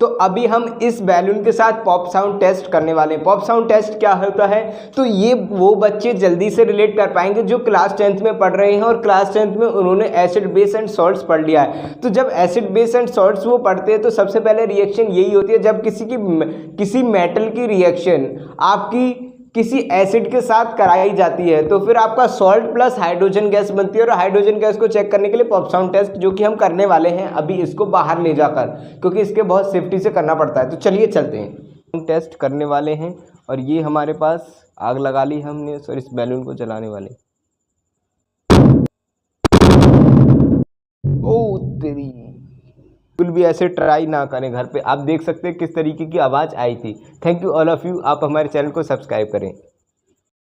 तो अभी हम इस बैलून के साथ पॉप साउंड टेस्ट करने वाले हैं। पॉप साउंड टेस्ट क्या होता है, तो ये वो बच्चे जल्दी से रिलेट कर पाएंगे जो क्लास 10th में पढ़ रहे हैं और क्लास 10th में उन्होंने एसिड बेस एंड सॉल्ट्स पढ़ लिया है। तो जब एसिड बेस एंड सॉल्ट्स वो पढ़ते हैं तो सबसे पहले रिएक्शन यही होती है, जब किसी मेटल की रिएक्शन आपकी किसी एसिड के साथ कराई जाती है तो फिर आपका सॉल्ट प्लस हाइड्रोजन गैस बनती है। और हाइड्रोजन गैस को चेक करने के लिए पॉप साउंड टेस्ट जो कि हम करने वाले हैं अभी इसको बाहर ले जाकर, क्योंकि इसके बहुत सेफ्टी से करना पड़ता है। तो चलिए चलते हैं, हम टेस्ट करने वाले हैं। और ये हमारे पास आग लगा ली हमने और इस बैलून को जलाने वाले। ओ तेरी, बिल्कुल भी ऐसे ट्राई ना करें घर पे। आप देख सकते हैं किस तरीके की आवाज़ आई थी। Thank you all of you. आप हमारे चैनल को सब्सक्राइब करें।